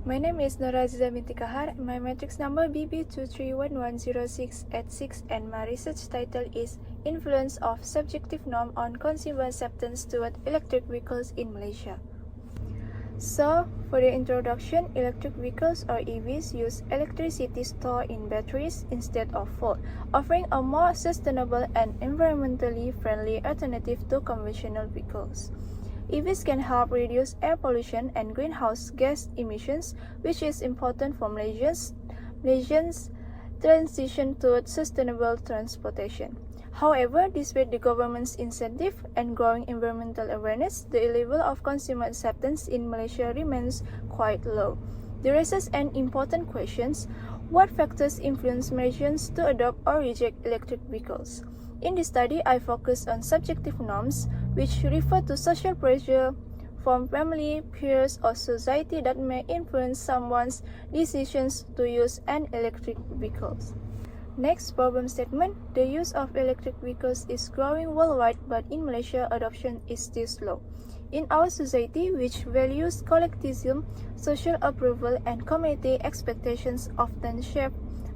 My name is NORAZIZAH binti KAHAR. My matrix number BB2311068 and my research title is Influence of Subjective Norm on Consumer Acceptance Toward Electric Vehicles in Malaysia. So, for the introduction, electric vehicles or EVs use electricity stored in batteries instead of fuel, offering a more sustainable and environmentally friendly alternative to conventional vehicles. EVs can help reduce air pollution and greenhouse gas emissions, which is important for Malaysians' transition towards sustainable transportation. However, despite the government's incentive and growing environmental awareness, the level of consumer acceptance in Malaysia remains quite low. This raises an important question: what factors influence Malaysians to adopt or reject electric vehicles? In this study, I focus on subjective norms, which refer to social pressure from family, peers, or society that may influence someone's decisions to use an electric vehicle. Next, problem statement. The use of electric vehicles is growing worldwide, but in Malaysia, adoption is still slow. In our society, which values collectivism, social approval, and community expectations often shape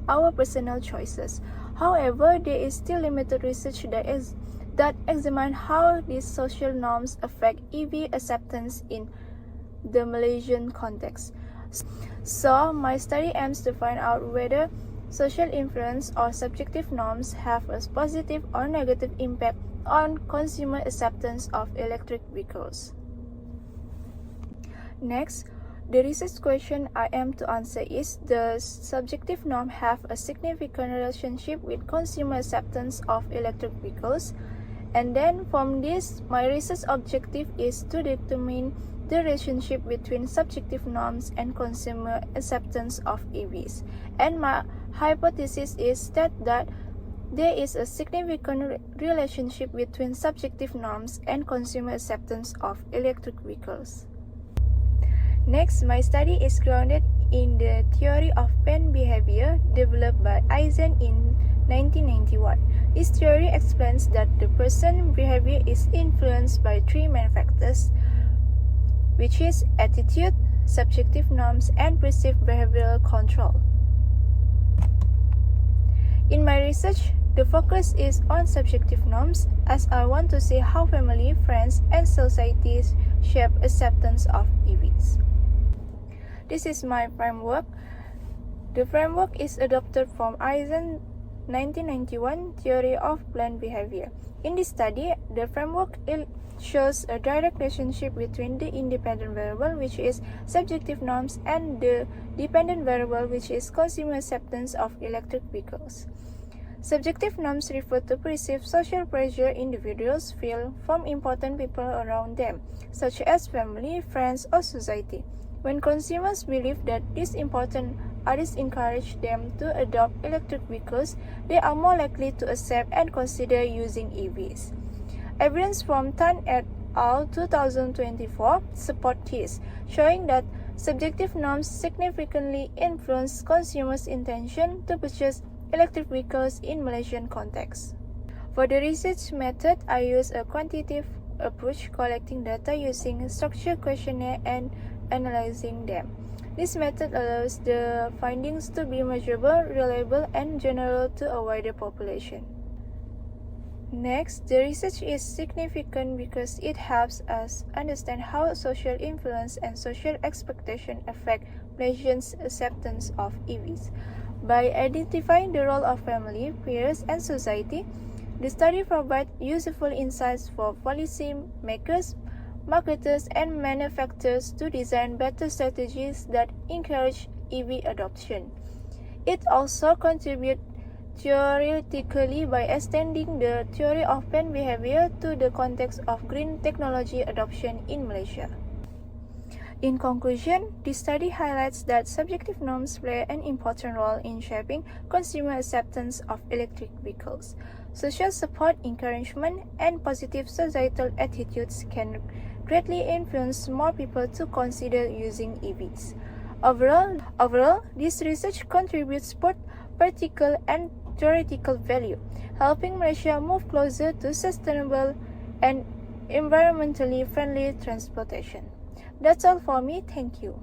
our personal choices. However, there is still limited research that examine how these social norms affect EV acceptance in the Malaysian context. So, my study aims to find out whether social influence or subjective norms have a positive or negative impact on consumer acceptance of electric vehicles. Next, the research question I aim to answer is: does subjective norm have a significant relationship with consumer acceptance of electric vehicles? And then from this, my research objective is to determine the relationship between subjective norms and consumer acceptance of EVs. And my hypothesis is that there is a significant relationship between subjective norms and consumer acceptance of electric vehicles. Next, my study is grounded in the theory of pain behavior developed by Eisen in 1991. This theory explains that the person's behavior is influenced by three main factors, which is attitude, subjective norms, and perceived behavioral control. In my research, the focus is on subjective norms, as I want to see how family, friends, and societies shape acceptance of EVs. This is my framework. The framework is adopted from Eisen's 1991 theory of planned behavior. In this study, the framework shows a direct relationship between the independent variable, which is subjective norms, and the dependent variable, which is consumer acceptance of electric vehicles. Subjective norms refer to perceived social pressure individuals feel from important people around them, such as family, friends, or society. When consumers believe that these important others encourage them to adopt electric vehicles, they are more likely to accept and consider using EVs. Evidence from Tan et al. 2024 support this, showing that subjective norms significantly influence consumers' intention to purchase electric vehicles in Malaysian context. For the research method, I use a quantitative approach, collecting data using structured questionnaire and analyzing them. This method allows the findings to be measurable, reliable, and general to a wider population. Next, the research is significant because it helps us understand how social influence and social expectation affect Malaysians' acceptance of EVs. By identifying the role of family, peers, and society, the study provides useful insights for policy makers, marketers, and manufacturers to design better strategies that encourage EV adoption. It also contributes theoretically by extending the theory of pain behavior to the context of green technology adoption in Malaysia. In conclusion, this study highlights that subjective norms play an important role in shaping consumer acceptance of electric vehicles. Social support, encouragement, and positive societal attitudes can greatly influence more people to consider using EVs. Overall, this research contributes both practical and theoretical value, helping Malaysia move closer to sustainable and environmentally friendly transportation. That's all for me. Thank you.